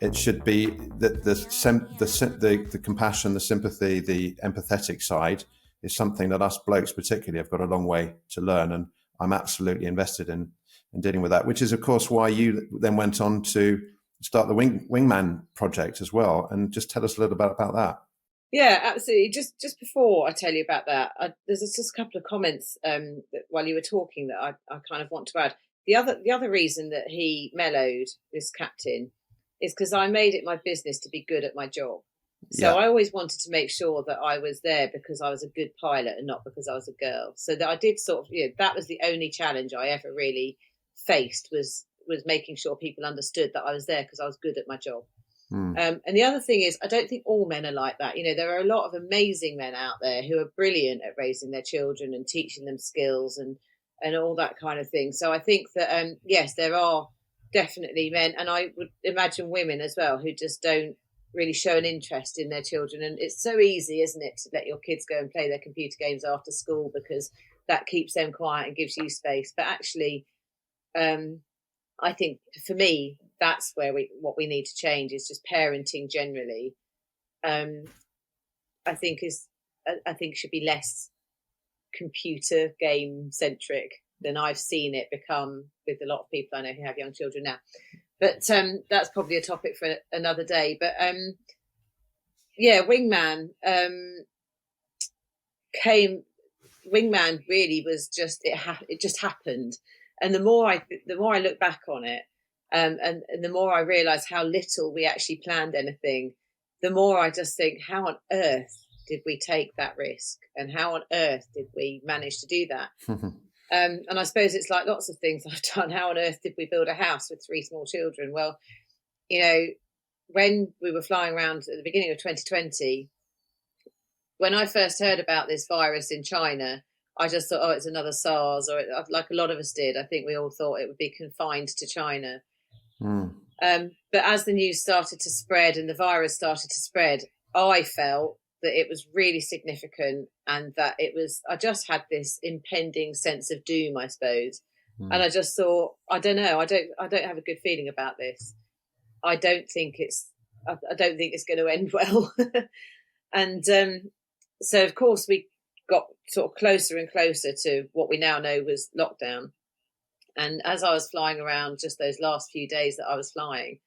It should be that the compassion, the sympathy, the empathetic side is something that us blokes particularly have got a long way to learn, and I'm absolutely invested in dealing with that, which is of course why you then went on to start the Wingman Project as well. And just tell us a little bit about that. Yeah, absolutely. Just before I tell you about that, there's just a couple of comments that while you were talking that I kind of want to add. The other reason that he mellowed, this captain, is because I made it my business to be good at my job. So I always wanted to make sure that I was there because I was a good pilot and not because I was a girl. So that I did sort of, that was the only challenge I ever really faced was making sure people understood that I was there because I was good at my job. And the other thing is, I don't think all men are like that. There are a lot of amazing men out there who are brilliant at raising their children and teaching them skills and all that kind of thing. So I think that, yes, there are definitely men, and I would imagine women as well, who just don't really show an interest in their children. And it's so easy, isn't it, to let your kids go and play their computer games after school because that keeps them quiet and gives you space. But actually, I think for me, that's where what we need to change is just parenting generally. I think should be less computer game centric than I've seen it become with a lot of people I know who have young children now. But that's probably a topic for another day. But Wingman Wingman really was just it just happened. And the more I look back on it, and the more I realise how little we actually planned anything, the more I just think, how on earth did we take that risk, and how on earth did we manage to do that? And I suppose it's like lots of things I've done. How on earth did we build a house with 3 small children? Well, when we were flying around at the beginning of 2020, when I first heard about this virus in China, I just thought, it's another SARS, or like a lot of us did. I think we all thought it would be confined to China. But as the news started to spread and the virus started to spread, I felt that it was really significant, and that I just had this impending sense of doom, I suppose. And I just thought, I don't know, I don't have a good feeling about this. I don't think it's going to end well. And so of course we got sort of closer and closer to what we now know was lockdown. And as I was flying around just those last few days that I was flying,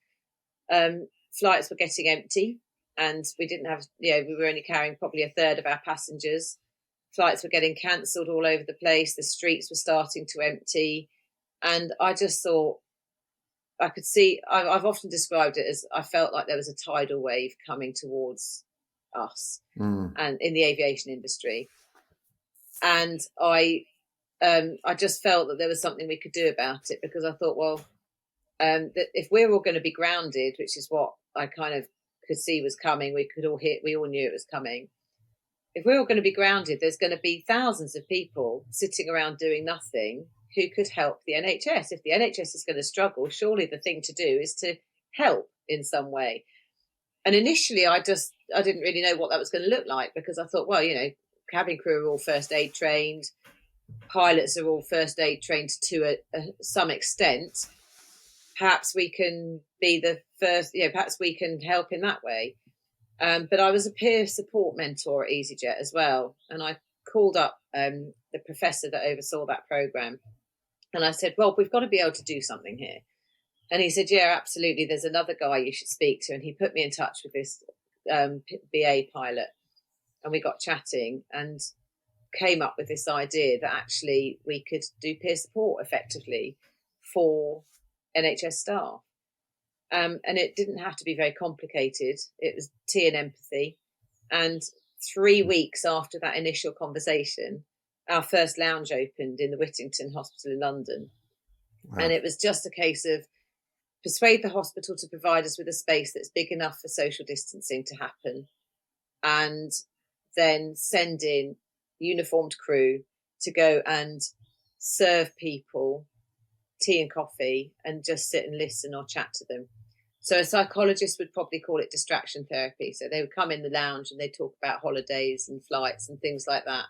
flights were getting empty, and we didn't have, we were only carrying probably a third of our passengers. Flights were getting cancelled all over the place. The streets were starting to empty. And I just thought, I could see, I've often described it as I felt like there was a tidal wave coming towards us and in the aviation industry. And I just felt that there was something we could do about it, because I thought, well, that if we're all going to be grounded, which is what I kind of could see was coming, we all knew it was coming. If we're all going to be grounded, there's going to be thousands of people sitting around doing nothing who could help the NHS. If the NHS is going to struggle, surely the thing to do is to help in some way. And initially, I didn't really know what that was going to look like, because I thought, well, cabin crew are all first aid trained, pilots are all first aid trained to some extent. Perhaps we can be the first, perhaps we can help in that way. But I was a peer support mentor at EasyJet as well. And I called up the professor that oversaw that programme. And I said, well, we've got to be able to do something here. And he said, yeah, absolutely. There's another guy you should speak to. And he put me in touch with this BA pilot. And we got chatting and came up with this idea that actually we could do peer support effectively for NHS staff. And it didn't have to be very complicated. It was tea and empathy. And 3 weeks after that initial conversation, our first lounge opened in the Whittington Hospital in London. Wow. And it was just a case of persuade the hospital to provide us with a space that's big enough for social distancing to happen, and then send in uniformed crew to go and serve people tea and coffee and just sit and listen or chat to them. So a psychologist would probably call it distraction therapy. So they would come in the lounge and they'd talk about holidays and flights and things like that.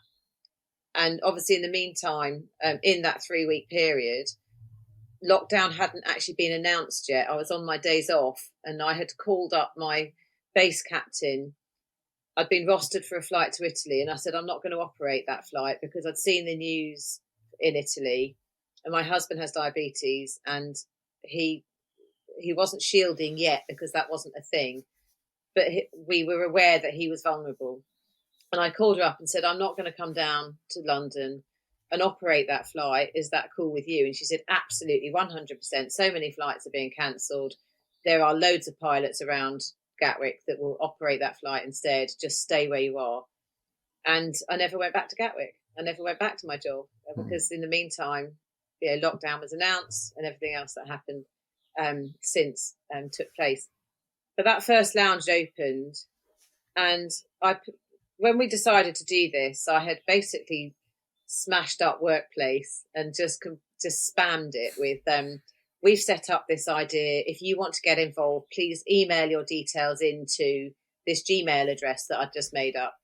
And obviously in the meantime, in that 3-week period, lockdown hadn't actually been announced yet. I was on my days off and I had called up my base captain. I'd been rostered for a flight to Italy, and I said, I'm not going to operate that flight because I'd seen the news in Italy, and my husband has diabetes, and he wasn't shielding yet because that wasn't a thing, but we were aware that he was vulnerable. And I called her up and said, I'm not going to come down to London and operate that flight. Is that cool with you? And she said, absolutely, 100%. So many flights are being cancelled. There are loads of pilots around Gatwick that will operate that flight instead. Just stay where you are. And I never went back to Gatwick. I never went back to my job because in the meantime, lockdown was announced and everything else that happened since took place. But that first lounge opened, and when we decided to do this, I had basically smashed up Workplace and just spammed it with we've set up this idea. If you want to get involved, please email your details into this Gmail address that I'd just made up.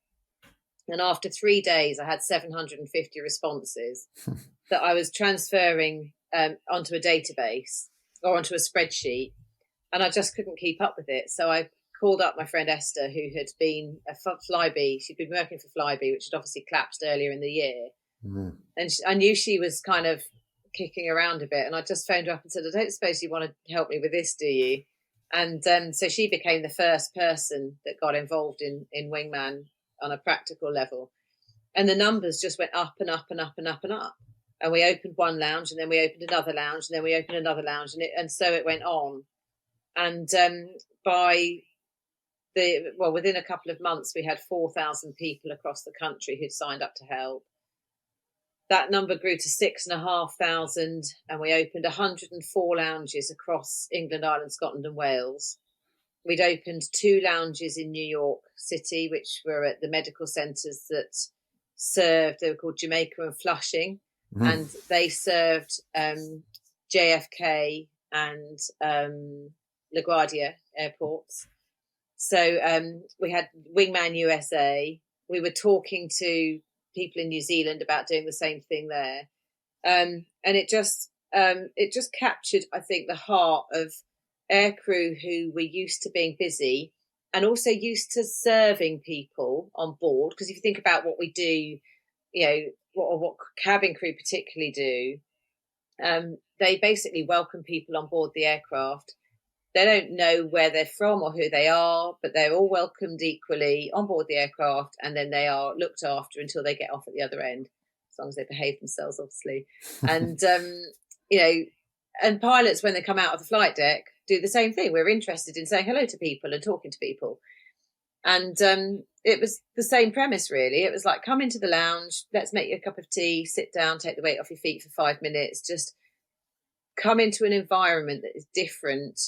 And after 3 days, I had 750 responses that I was transferring onto a database or onto a spreadsheet. And I just couldn't keep up with it. So I called up my friend Esther, who had been a Flybe. She'd been working for Flybe, which had obviously collapsed earlier in the year. Mm. And I knew she was kind of kicking around a bit. And I just phoned her up and said, I don't suppose you want to help me with this, do you? And so she became the first person that got involved in Wingman on a practical level. And the numbers just went up and up and up and up and up. And we opened one lounge, and then we opened another lounge, and then we opened another lounge, and so it went on. And within a couple of months, we had 4,000 people across the country who'd signed up to help. That number grew to 6,500, and we opened 104 lounges across England, Ireland, Scotland, and Wales. We'd opened 2 lounges in New York City, which were at the medical centres that served. They were called Jamaica and Flushing, and they served JFK and LaGuardia airports. So we had Wingman USA. We were talking to people in New Zealand about doing the same thing there, and it just captured, I think, the heart of Aircrew, who were used to being busy and also used to serving people on board. Because if you think about what we do, what cabin crew particularly do, they basically welcome people on board the aircraft. They don't know where they're from or who they are, but they're all welcomed equally on board the aircraft, and then they are looked after until they get off at the other end, as long as they behave themselves, obviously. And, and pilots, when they come out of the flight deck, do the same thing. We're interested in saying hello to people and talking to people. And it was the same premise, really. It was like, come into the lounge, let's make you a cup of tea, sit down, take the weight off your feet for 5 minutes, just come into an environment that is different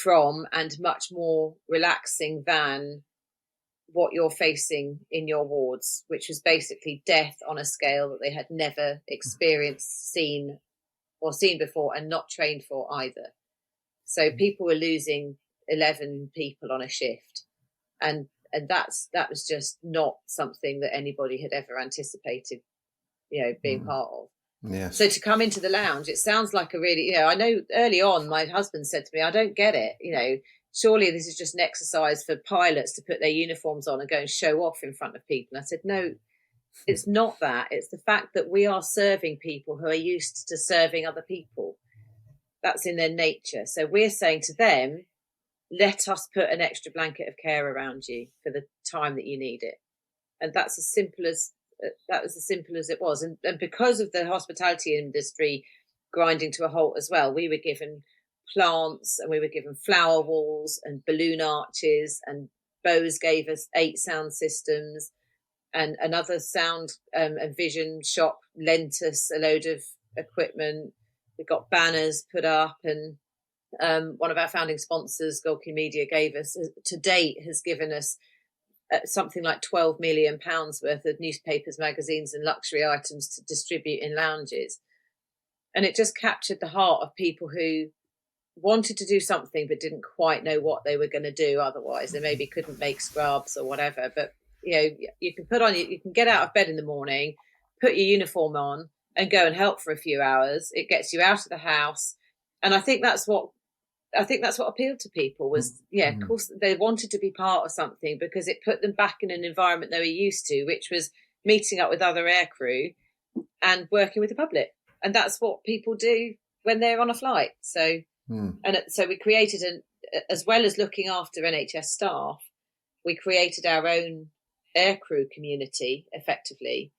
from and much more relaxing than what you're facing in your wards, which was basically death on a scale that they had never experienced, seen before, and not trained for either. So people were losing 11 people on a shift, and that was just not something that anybody had ever anticipated, being part of. Yes. So to come into the lounge, it sounds like a really, I know early on my husband said to me, I don't get it, surely this is just an exercise for pilots to put their uniforms on and go and show off in front of people. And I said, no, it's not that. It's the fact that we are serving people who are used to serving other people. That's in their nature. So we're saying to them, let us put an extra blanket of care around you for the time that you need it. And that's as simple as it was. And because of the hospitality industry grinding to a halt as well, we were given plants, and we were given flower walls and balloon arches, and Bose gave us 8 sound systems, and another sound and vision shop lent us a load of equipment. We got banners put up, and one of our founding sponsors, Golke Media, has given us something like £12 million worth of newspapers, magazines and luxury items to distribute in lounges. And it just captured the heart of people who wanted to do something but didn't quite know what they were going to do otherwise. They maybe couldn't make scrubs or whatever, but you can get out of bed in the morning, put your uniform on and go and help for a few hours. It gets you out of the house. And I think that's what appealed to people was, of course, they wanted to be part of something because it put them back in an environment they were used to, which was meeting up with other aircrew and working with the public. And that's what people do when they're on a flight. So, so we created as well as looking after NHS staff, we created our own aircrew community effectively,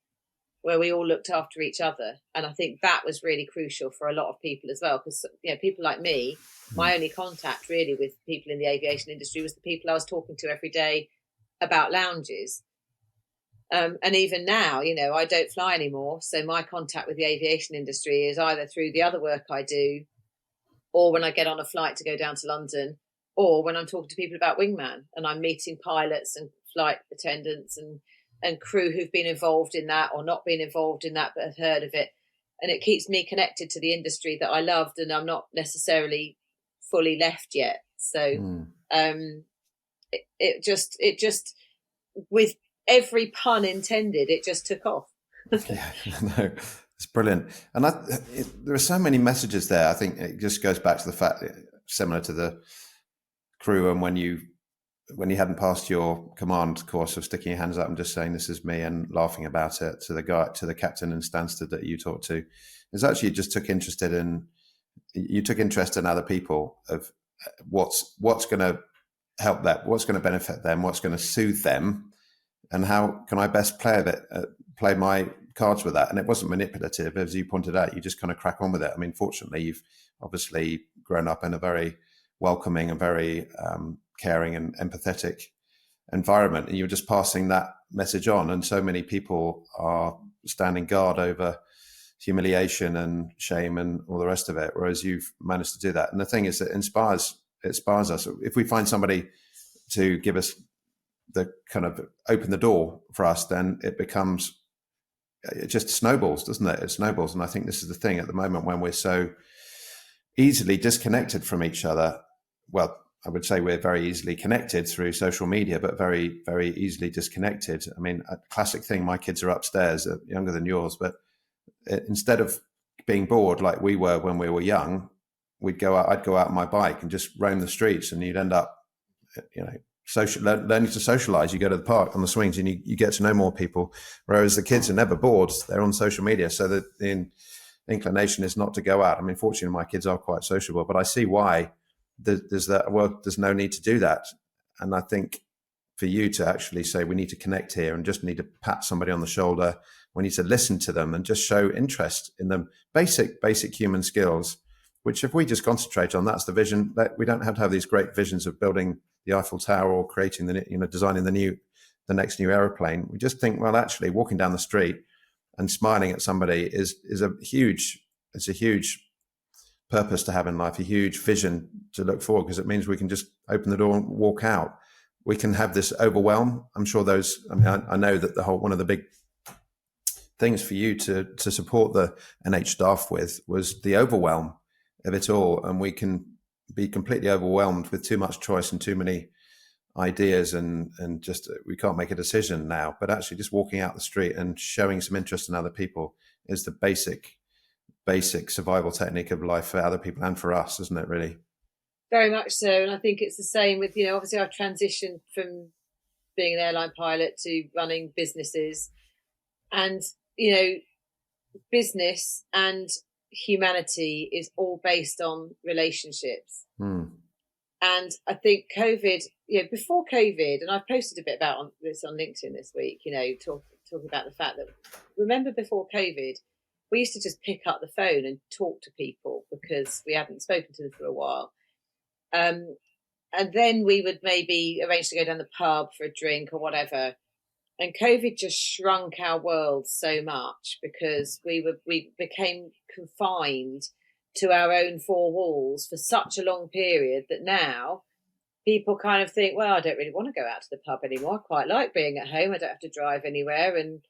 where we all looked after each other. And I think that was really crucial for a lot of people as well, because people like me, my only contact really with people in the aviation industry was the people I was talking to every day about lounges. And even now, I don't fly anymore. So my contact with the aviation industry is either through the other work I do, or when I get on a flight to go down to London, or when I'm talking to people about Wingman and I'm meeting pilots and flight attendants and crew who've been involved in that or not been involved in that but have heard of it. And it keeps me connected to the industry that I loved, and I'm not necessarily fully left yet. So it just with every pun intended, it just took off. Yeah, no, it's brilliant. And there are so many messages there. I think it just goes back to the fact that, similar to the crew, and when you hadn't passed your command course of sticking your hands up and just saying this is me and laughing about it, to the captain in Stansted that you talked to, is actually you took interest in other people, of what's going to help them, what's going to benefit them, what's going to soothe them, and how can I best play my cards with that. And it wasn't manipulative, as you pointed out. You just kind of crack on with it. I mean, fortunately, you've obviously grown up in a very welcoming and very caring and empathetic environment, and you're just passing that message on. And so many people are standing guard over humiliation and shame and all the rest of it, whereas you've managed to do that. And the thing is, it inspires us. If we find somebody to give us the kind of open the door for us, then it just snowballs, doesn't it? It snowballs. And I think this is the thing at the moment, when we're so easily disconnected from each other. Well, I would say we're very easily connected through social media, but very, very easily disconnected. I mean, a classic thing, my kids are upstairs, younger than yours, but instead of being bored like we were when we were young, I'd go out on my bike and just roam the streets, and you'd end up, learning to socialize. You go to the park on the swings and you get to know more people, whereas the kids are never bored. They're on social media. So the inclination is not to go out. I mean, fortunately, my kids are quite sociable, but I see why there's no need to do that. And I think for you to actually say we need to connect here and just need to pat somebody on the shoulder, we need to listen to them and just show interest in them, basic human skills, which if we just concentrate on, that's the vision. That we don't have to have these great visions of building the Eiffel Tower or creating designing the next new aeroplane. We just think, well, actually walking down the street and smiling at somebody is a huge purpose to have in life, a huge vision to look forward, because it means we can just open the door and walk out. We can have this overwhelm. I'm sure I know that one of the big things for you to support the NH staff with was the overwhelm of it all. And we can be completely overwhelmed with too much choice and too many ideas, and just we can't make a decision now. But actually just walking out the street and showing some interest in other people is the basic survival technique of life for other people and for us, isn't it, really? Very much so. And I think it's the same with, obviously I've transitioned from being an airline pilot to running businesses, and business and humanity is all based on relationships. And I think COVID, before COVID, and I've posted a bit about this on LinkedIn this week, talking about the fact that, remember before COVID, we used to just pick up the phone and talk to people because we hadn't spoken to them for a while. And then we would maybe arrange to go down the pub for a drink or whatever. And COVID just shrunk our world so much because we became confined to our own four walls for such a long period that now people kind of think, well, I don't really want to go out to the pub anymore. I quite like being at home. I don't have to drive anywhere and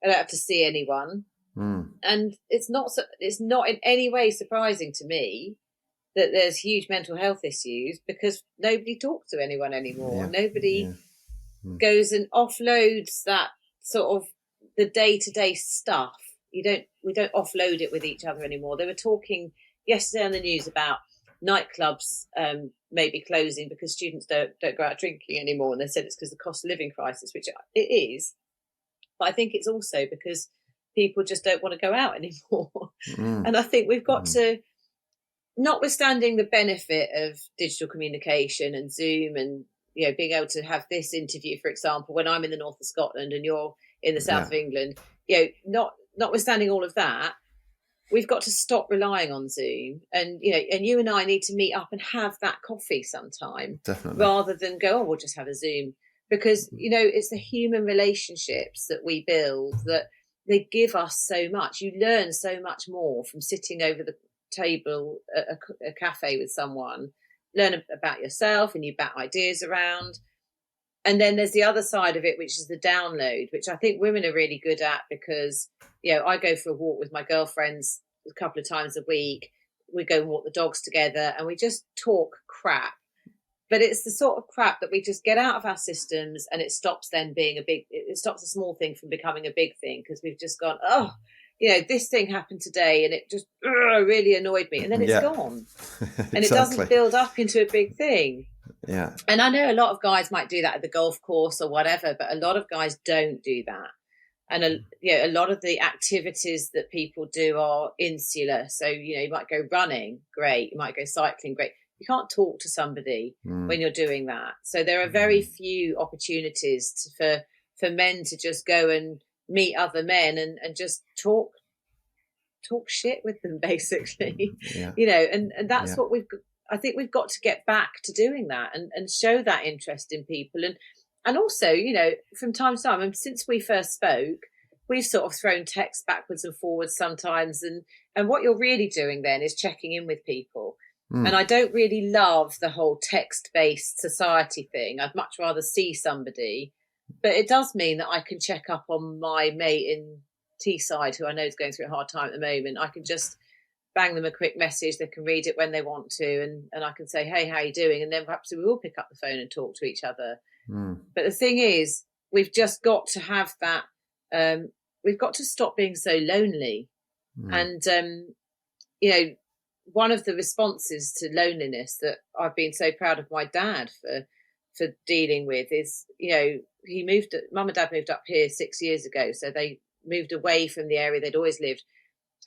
I don't have to see anyone. And it's not in any way surprising to me that there's huge mental health issues because nobody talks to anyone anymore. Nobody goes and offloads that sort of the day-to-day stuff we don't offload it with each other anymore. They were talking yesterday on the news about nightclubs maybe closing because students don't go out drinking anymore, and they said it's because of the cost of living crisis, which it is, but I think it's also because people just don't want to go out anymore. And I think we've got to, notwithstanding the benefit of digital communication and Zoom and being able to have this interview, for example, when I'm in the north of Scotland and you're in the south of England, notwithstanding all of that, we've got to stop relying on Zoom, and you and I need to meet up and have that coffee sometime. Definitely. Rather than go, we'll just have a Zoom, because it's the human relationships that we build that they give us so much. You learn so much more from sitting over the table at a cafe with someone, learn about yourself, and you bat ideas around. And then there's the other side of it, which is the download, which I think women are really good at, because, I go for a walk with my girlfriends a couple of times a week. We go and walk the dogs together and we just talk crap. But it's the sort of crap that we just get out of our systems, and it stops them being it stops a small thing from becoming a big thing, because we've just gone, this thing happened today and it just really annoyed me. And then it's gone. Exactly. And it doesn't build up into a big thing. Yeah. And I know a lot of guys might do that at the golf course or whatever, but a lot of guys don't do that. And a lot of the activities that people do are insular. So, you might go running, great. You might go cycling, great. You can't talk to somebody when you're doing that. So there are very few opportunities for men to just go and meet other men and just talk shit with them, basically. And that's what I think we've got to get back to doing that, and show that interest in people. And also, from time to time, and since we first spoke, we've sort of thrown text backwards and forwards sometimes. And what you're really doing then is checking in with people. And I don't really love the whole text-based society thing. I'd much rather see somebody. But it does mean that I can check up on my mate in Teesside, who I know is going through a hard time at the moment. I can just bang them a quick message. They can read it when they want to. And I can say, hey, how are you doing? And then perhaps we will pick up the phone and talk to each other. But the thing is, we've just got to have that. We've got to stop being so lonely. And, one of the responses to loneliness that I've been so proud of my dad for dealing with is, Mum and Dad moved up here 6 years ago. So they moved away from the area they'd always lived,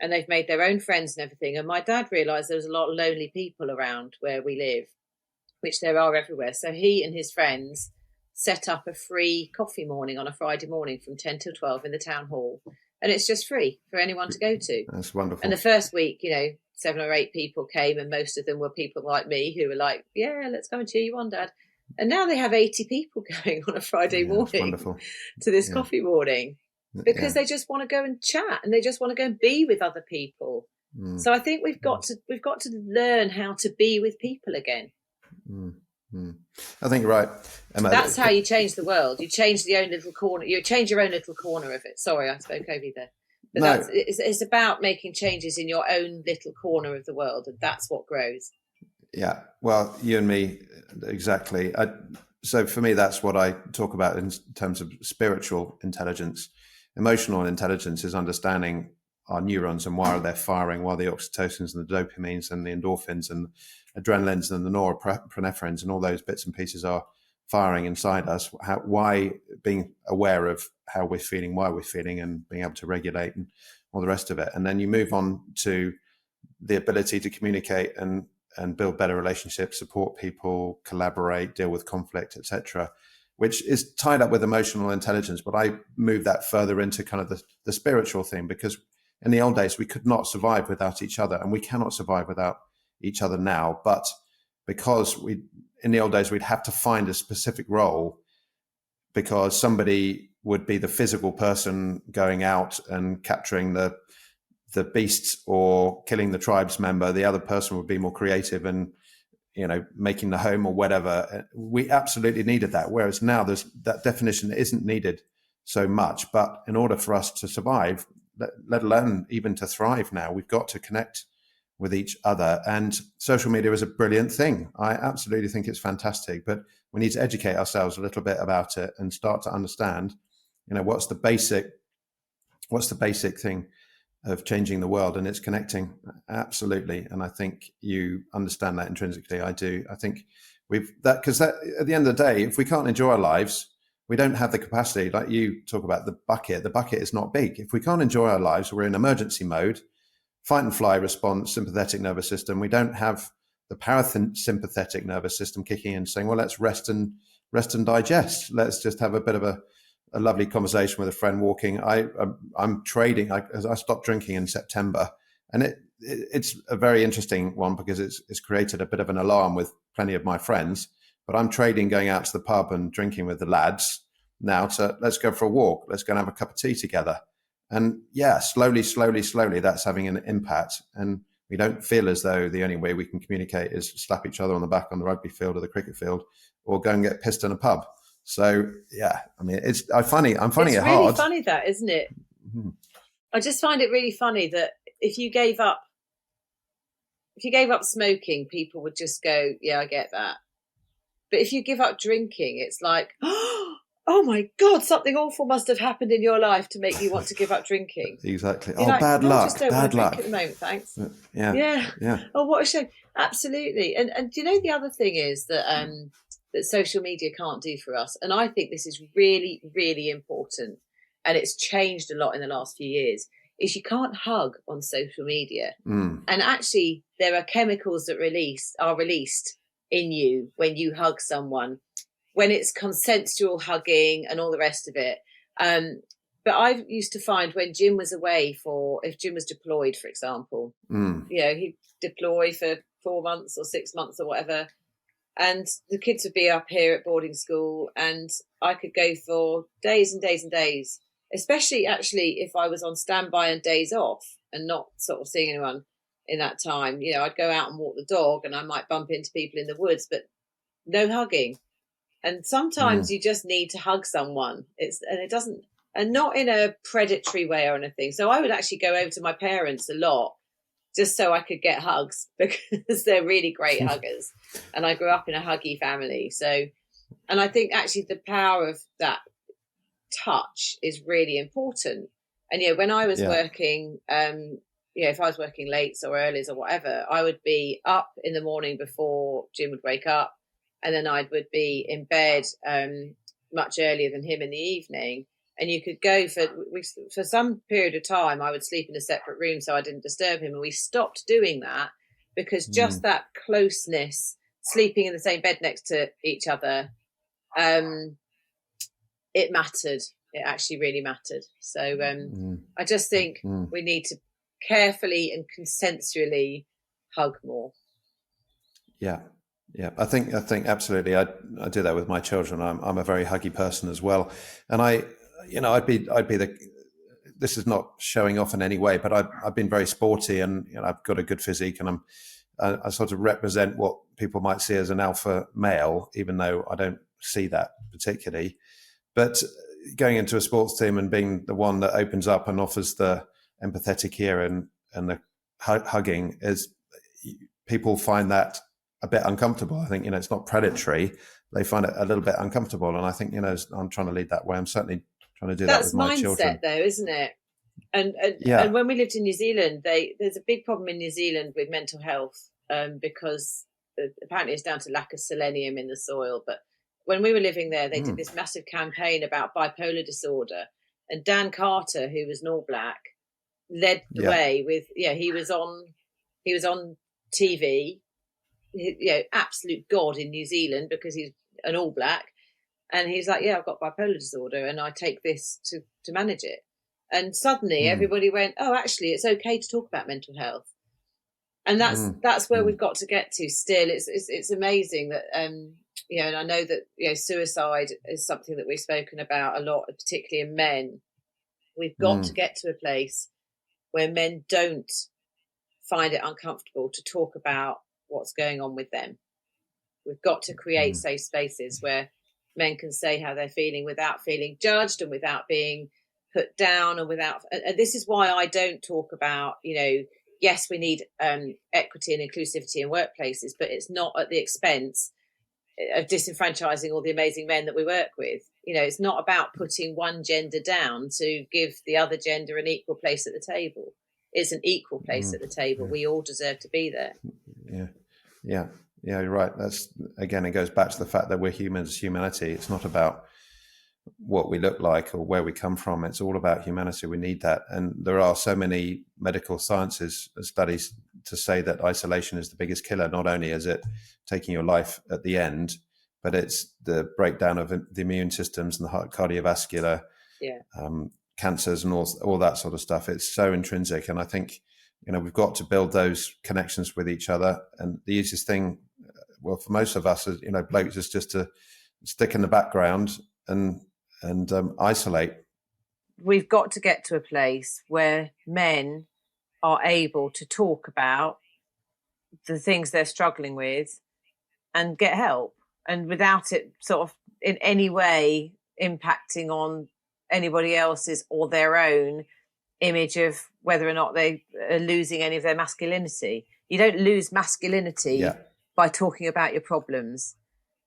and they've made their own friends and everything. And my dad realised there was a lot of lonely people around where we live, which there are everywhere. So he and his friends set up a free coffee morning on a Friday morning from 10 till 12 in the town hall. And it's just free for anyone to go to. That's wonderful. And the first week, 7 or 8 people came, and most of them were people like me who were like, yeah, let's come and cheer you on, Dad. And now they have 80 people going on a Friday morning to this coffee morning, because they just want to go and chat, and they just want to go and be with other people. So I think we've got to learn how to be with people again. I think you're right, Emma. That's how you change the world. You change your own little corner. You change your own little corner of it. Sorry, I spoke over you there. But it's about making changes in your own little corner of the world, and that's what grows. Yeah, well, you and me, exactly. So for me, that's what I talk about in terms of spiritual intelligence. Emotional intelligence is understanding our neurons and why they're firing, why the oxytocins and the dopamines and the endorphins and adrenalines and the norepinephrines and all those bits and pieces are firing inside us. Why being aware of how we're feeling, why we're feeling, and being able to regulate and all the rest of it. And then you move on to the ability to communicate and build better relationships, support people, collaborate, deal with conflict, etc., which is tied up with emotional intelligence. But I move that further into kind of the spiritual thing, because in the old days, we could not survive without each other, and we cannot survive without each other now. But because in the old days, we'd have to find a specific role, because somebody would be the physical person going out and capturing the beasts or killing the tribes member. The other person would be more creative and, making the home or whatever. We absolutely needed that. Whereas now that definition isn't needed so much. But in order for us to survive, let alone even to thrive now, we've got to connect with each other. And social media is a brilliant thing. I absolutely think it's fantastic, but we need to educate ourselves a little bit about it and start to understand, what's the basic thing of changing the world, and it's connecting. Absolutely. And I think you understand that intrinsically. I do. I think because at the end of the day, if we can't enjoy our lives, we don't have the capacity. Like you talk about the bucket is not big. If we can't enjoy our lives, we're in emergency mode, fight and fly response, sympathetic nervous system. We don't have the parasympathetic nervous system kicking in, saying, well, let's rest and digest. Let's just have a bit of a lovely conversation with a friend walking. I'm trading. I stopped drinking in September, and it's a very interesting one because it's created a bit of an alarm with plenty of my friends. But I'm trading going out to the pub and drinking with the lads now to let's go for a walk. Let's go and have a cup of tea together. And yeah, slowly, that's having an impact. And we don't feel as though the only way we can communicate is slap each other on the back on the rugby field or the cricket field, or go and get pissed in a pub. So yeah, I mean, I'm finding it hard. It's really funny that, isn't it? Mm-hmm. I just find it really funny that if you gave up smoking, people would just go, yeah, I get that. But if you give up drinking, it's like, oh my God, something awful must have happened in your life to make you want to give up drinking. Exactly. You're like, bad luck. I just don't want to drink at the moment, thanks. Yeah. Oh, what a shame. Absolutely. And do you know the other thing is that that social media can't do for us? And I think this is really, really important. And it's changed a lot in the last few years, is you can't hug on social media. And actually, there are chemicals that are released in you when you hug someone, when it's consensual hugging and all the rest of it. But I used to find when Jim was away if Jim was deployed, for example, he'd deploy for 4 months or 6 months or whatever. And the kids would be up here at boarding school and I could go for days and days and days, especially actually if I was on standby and days off and not sort of seeing anyone in that time. I'd go out and walk the dog and I might bump into people in the woods, but no hugging. And sometimes you just need to hug someone. And not in a predatory way or anything. So I would actually go over to my parents a lot just so I could get hugs because they're really great huggers. And I grew up in a huggy family. So, and I think actually the power of that touch is really important. And, when I was working, if I was working late or early or whatever, I would be up in the morning before Jim would wake up. And then I would be in bed much earlier than him in the evening. And you could go for some period of time, I would sleep in a separate room so I didn't disturb him. And we stopped doing that because just that closeness, sleeping in the same bed next to each other, it mattered. It actually really mattered. So I just think we need to carefully and consensually hug more. Yeah. I think absolutely. I do that with my children. I'm a very huggy person as well, and I'd be this is not showing off in any way, but I've been very sporty, and I've got a good physique, and I sort of represent what people might see as an alpha male, even though I don't see that particularly. But going into a sports team and being the one that opens up and offers the empathetic ear and the hugging, is people find that a bit uncomfortable. I think, it's not predatory. They find it a little bit uncomfortable. And I think, I'm trying to lead that way. I'm certainly trying to do that with my children. That's mindset though, isn't it? And when we lived in New Zealand, there's a big problem in New Zealand with mental health because apparently it's down to lack of selenium in the soil. But when we were living there, they did this massive campaign about bipolar disorder. And Dan Carter, who was an All Black, led the way with, he was on TV, absolute god in New Zealand because he's an All Black, and he's like, I've got bipolar disorder and I take this to manage it. And suddenly everybody went, oh, actually it's okay to talk about mental health. And that's where we've got to get to still. It's amazing that and I know that suicide is something that we've spoken about a lot, particularly in men. We've got to get to a place where men don't find it uncomfortable to talk about what's going on with them. We've got to create safe spaces where men can say how they're feeling without feeling judged and without being put down and this is why I don't talk about, yes, we need equity and inclusivity in workplaces, but it's not at the expense of disenfranchising all the amazing men that we work with. It's not about putting one gender down to give the other gender an equal place at the table. it's an equal place at the table. We all deserve to be there. Yeah, you're right. That's, again, it goes back to the fact that we're humans, humanity. It's not about what we look like or where we come from. It's all about humanity. We need that. And there are so many medical sciences studies to say that isolation is the biggest killer. Not only is it taking your life at the end, but it's the breakdown of the immune systems and the heart, cardiovascular, cancers and all that sort of stuff. It's so intrinsic. And I think, we've got to build those connections with each other. And the easiest thing, well, for most of us, blokes, is just to stick in the background and isolate. We've got to get to a place where men are able to talk about the things they're struggling with and get help, and without it sort of in any way impacting on anybody else's or their own image of whether or not they are losing any of their masculinity. You don't lose masculinity by talking about your problems,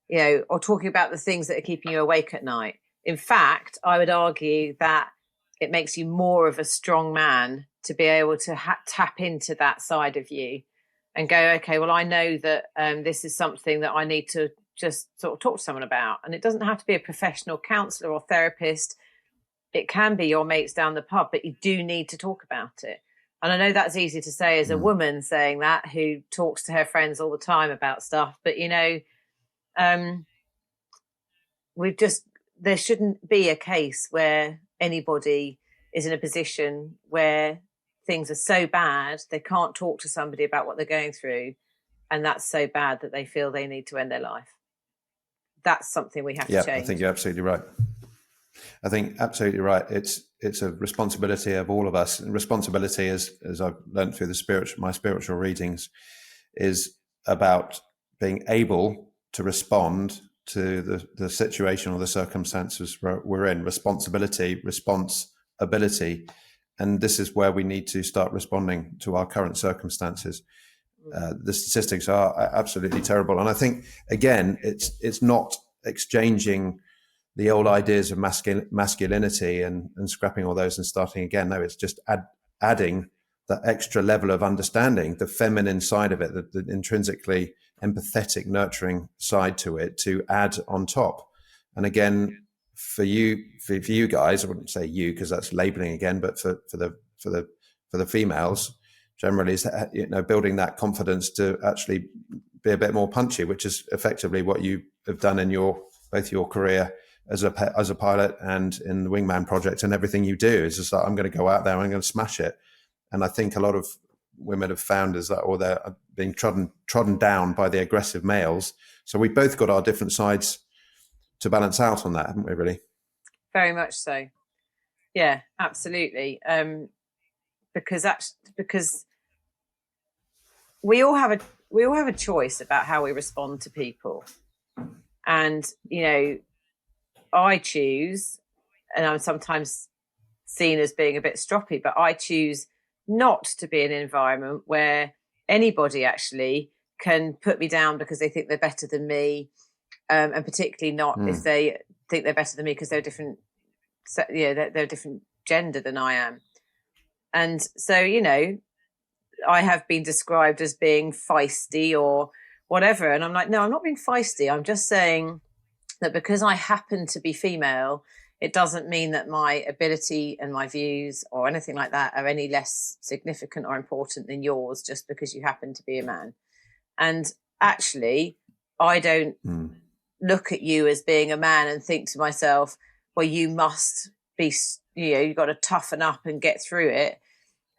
or talking about the things that are keeping you awake at night. In fact, I would argue that it makes you more of a strong man to be able to tap into that side of you and go, okay, well, I know that this is something that I need to just sort of talk to someone about. And it doesn't have to be a professional counsellor or therapist. It can be your mates down the pub, but you do need to talk about it. And I know that's easy to say as a woman saying that, who talks to her friends all the time about stuff. But, there shouldn't be a case where anybody is in a position where things are so bad they can't talk to somebody about what they're going through, and that's so bad that they feel they need to end their life. That's something we have to change. I think you're absolutely right. It's a responsibility of all of us. And responsibility, as I've learned through my spiritual readings, is about being able to respond to the situation or the circumstances we're in. Responsibility, responsibility. And this is where we need to start responding to our current circumstances. The statistics are absolutely terrible. And I think, again, it's not exchanging the old ideas of masculinity and scrapping all those and starting again. No, it's just adding that extra level of understanding, the feminine side of it, the intrinsically empathetic, nurturing side to it, to add on top. And again, for you guys, I wouldn't say you because that's labeling again, but for the females generally, is building that confidence to actually be a bit more punchy, which is effectively what you have done in both your career as a pilot and in the Wingman Project, and everything you do is just like, I'm going to go out there and I'm going to smash it. And I think a lot of women have found is that, or they're being trodden down by the aggressive males. So we both got our different sides to balance out on that, haven't we, really? Very much so. Yeah, absolutely. Because we all have a choice about how we respond to people. And, I choose, and I'm sometimes seen as being a bit stroppy, but I choose not to be in an environment where anybody actually can put me down because they think they're better than me, and particularly not if they think they're better than me because they're different. They're a different gender than I am, and so I have been described as being feisty or whatever, and I'm like, no, I'm not being feisty. I'm just saying that because I happen to be female, it doesn't mean that my ability and my views or anything like that are any less significant or important than yours just because you happen to be a man. And actually, I don't look at you as being a man and think to myself, well, you must be, you've got to toughen up and get through it.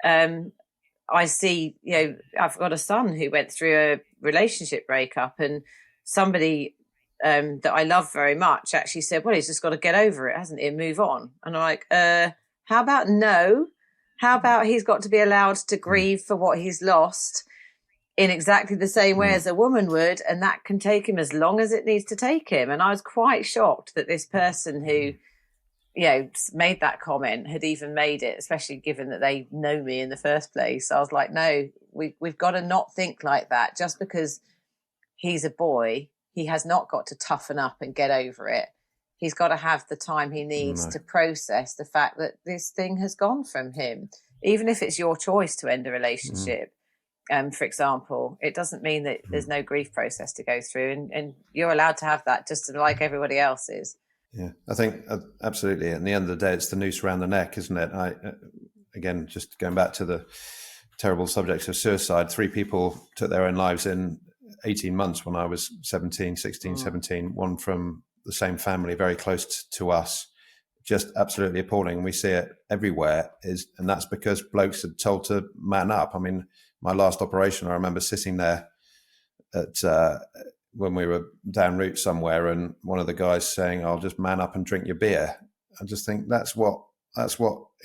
I see, I've got a son who went through a relationship breakup, and somebody that I love very much actually said, well, he's just got to get over it, hasn't he, and move on. And I'm like, how about no? How about he's got to be allowed to grieve for what he's lost in exactly the same way as a woman would, and that can take him as long as it needs to take him. And I was quite shocked that this person who, made that comment had even made it, especially given that they know me in the first place. I was like, no, we've got to not think like that. Just because he's a boy, he has not got to toughen up and get over it. He's got to have the time he needs to process the fact that this thing has gone from him. even if it's your choice to end a relationship, for example, it doesn't mean that there's no grief process to go through, and you're allowed to have that just like everybody else is. Yeah, I think absolutely. At the end of the day, it's the noose around the neck, isn't it? Again, just going back to the terrible subject of suicide, 3 people took their own lives in 18 months when I was 17, 17, one from the same family, very close to us. Just absolutely appalling. We see it everywhere, and that's because blokes are told to man up. I mean, my last operation, I remember sitting there when we were down route somewhere, and one of the guys saying, "I'll just man up and drink your beer." I just think that's what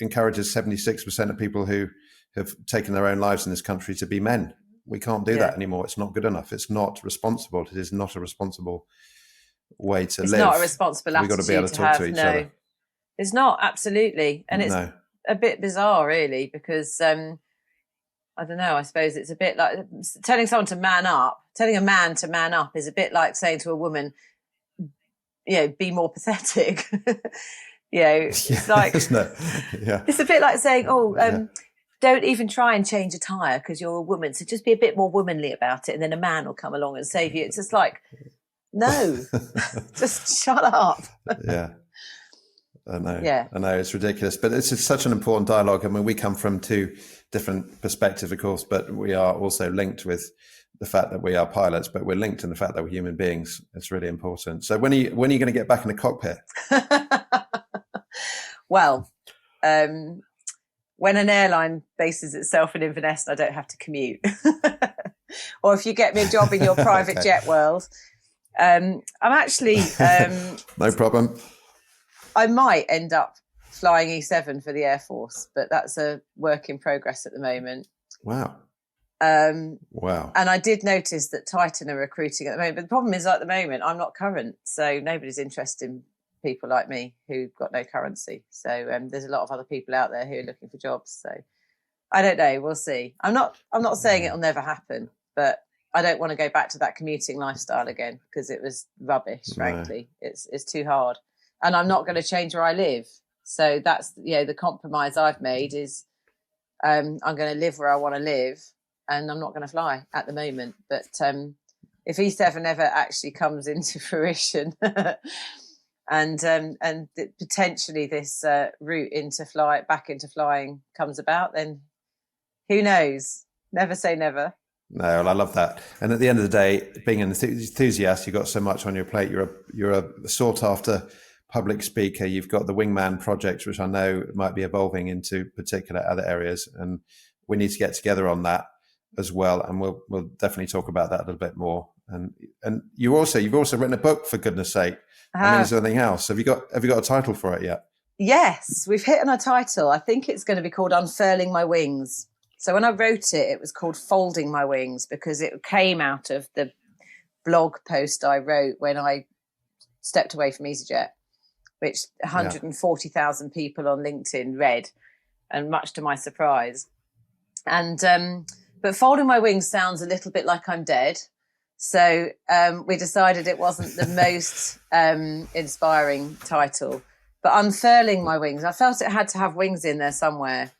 encourages 76% of people who have taken their own lives in this country to be men. We can't do that anymore. It's not good enough. It's not responsible. It is not a responsible way to live. It's not a responsible attitude. We've got to be able to talk to each other. It's not, absolutely. And it's a bit bizarre, really, because I don't know, I suppose it's a bit like telling someone to man up, telling a man to man up is a bit like saying to a woman, be more pathetic. It's like, isn't it? Yeah. It's a bit like saying, don't even try and change a tyre because you're a woman. So just be a bit more womanly about it, and then a man will come along and save you. It's just like, no, just shut up. Yeah. I know. Yeah. I know, it's ridiculous, but it's such an important dialogue. I mean, we come from 2 different perspectives, of course, but we are also linked with the fact that we are pilots, but we're linked in the fact that we're human beings. It's really important. So when are you going to get back in the cockpit? Well, when an airline bases itself in Inverness, I don't have to commute. Or if you get me a job in your private jet world, I'm actually... no problem. I might end up flying E7 for the Air Force, but that's a work in progress at the moment. Wow. Wow. And I did notice that Titan are recruiting at the moment, but the problem is at the moment I'm not current, so nobody's interested in people like me who've got no currency. So there's a lot of other people out there who are looking for jobs. So I don't know. We'll see. I'm not saying it'll never happen, but I don't want to go back to that commuting lifestyle again because it was rubbish. Frankly, it's too hard, and I'm not going to change where I live. So that's the compromise I've made is I'm going to live where I want to live, and I'm not going to fly at the moment. But if E7 ever actually comes into fruition. And potentially this route back into flying comes about, then who knows? Never say never. No, well, I love that. And at the end of the day, being an enthusiast, you've got so much on your plate. You're a sought after public speaker. You've got the Wingman Project, which I know might be evolving into particular other areas, and we need to get together on that as well. And we'll definitely talk about that a little bit more. And you've also written a book, for goodness sake. I mean, is there anything else? Have you got a title for it yet? Yes, we've hit on a title. I think it's going to be called Unfurling My Wings. So when I wrote it, it was called Folding My Wings because it came out of the blog post I wrote when I stepped away from EasyJet, which 140,000 people on LinkedIn read, and much to my surprise. And but Folding My Wings sounds a little bit like I'm dead. So we decided it wasn't the most inspiring title. But Unfurling My Wings, I felt it had to have wings in there somewhere.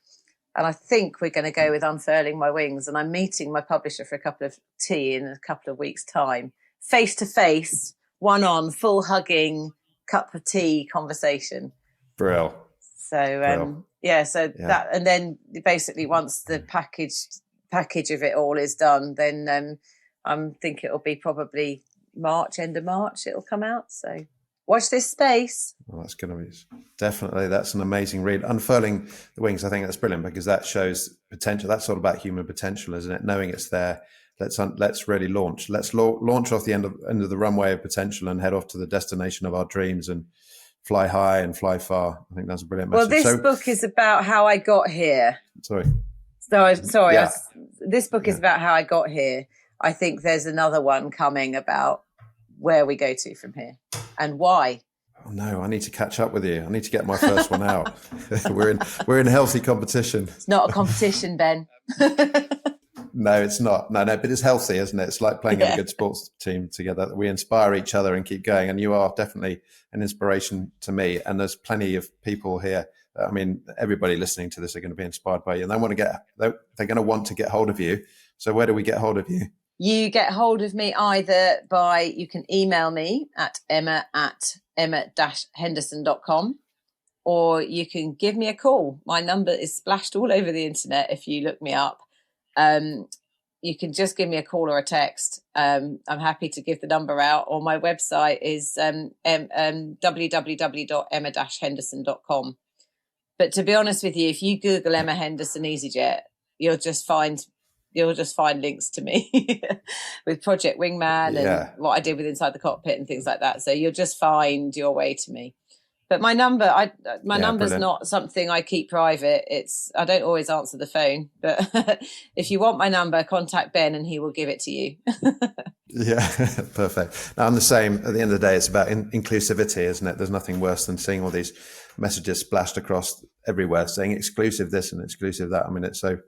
And I think we're going to go with Unfurling My Wings. And I'm meeting my publisher for a cup of tea in a couple of weeks' time. Face to face, one on, full hugging, cup of tea conversation. Brill. So, that, and then basically once the package of it all is done, then I think it'll be probably end of March, it'll come out. So watch this space. Well, that's going to be that's an amazing read. Unfurling the Wings, I think that's brilliant because that shows potential. That's all about human potential, isn't it? Knowing it's there. Let's really launch. Let's launch off the end of the runway of potential and head off to the destination of our dreams and fly high and fly far. I think that's a brilliant message. Well, this book is about how I got here. Sorry. Yeah. This book is about how I got here. I think there's another one coming about where we go to from here and why. Oh no, I need to catch up with you. I need to get my first one out. We're in healthy competition. It's not a competition, Ben. No, it's not. No, but it's healthy, isn't it? It's like playing in a good sports team together. We inspire each other and keep going. And you are definitely an inspiration to me. And there's plenty of people here I mean, everybody listening to this are going to be inspired by you, and they're going to want to get hold of you. So where do we get hold of you? You get hold of me either you can email me at emma@henderson.com, or you can give me a call. My number is splashed all over the internet if you look me up. You can just give me a call or a text. I'm happy to give the number out, or my website is www.emma-henderson.com. But to be honest with you, if you Google Emma Henderson EasyJet, you'll just find links to me with Project Wingman and what I did with Inside the Cockpit and things like that. So you'll just find your way to me. But my number, number's brilliant. Not something I keep private. I don't always answer the phone, but if you want my number, contact Ben and he will give it to you. Yeah, perfect. Now, I'm the same. At the end of the day, it's about inclusivity, isn't it? There's nothing worse than seeing all these messages splashed across everywhere saying exclusive this and exclusive that. I mean, it's so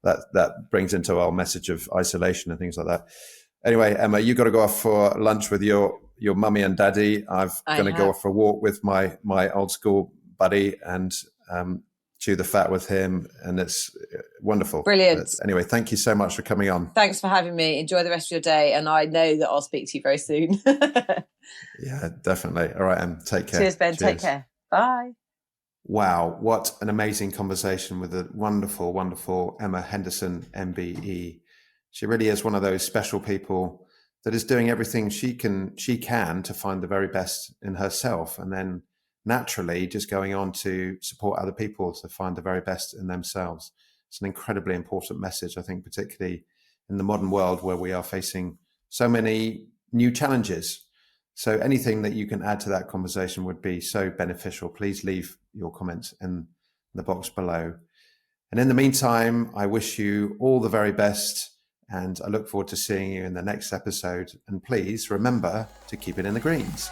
that brings into our message of isolation and things like that. Anyway, Emma, you got to go off for lunch with your mummy and daddy. I'm going to go off for a walk with my old school buddy and chew the fat with him, and it's wonderful. Brilliant. But anyway, thank you so much for coming on. Thanks for having me. Enjoy the rest of your day, and I know that I'll speak to you very soon. Yeah, definitely. All right, Em, take care. Cheers, Ben. Take care. Bye. Wow, what an amazing conversation with the wonderful, wonderful Emma Henderson, MBE. She really is one of those special people that is doing everything she can to find the very best in herself, and then naturally just going on to support other people to find the very best in themselves. It's an incredibly important message, I think, particularly in the modern world where we are facing so many new challenges. So anything that you can add to that conversation would be so beneficial. Please leave your comments in the box below. And in the meantime, I wish you all the very best, and I look forward to seeing you in the next episode. And please remember to keep it in the greens.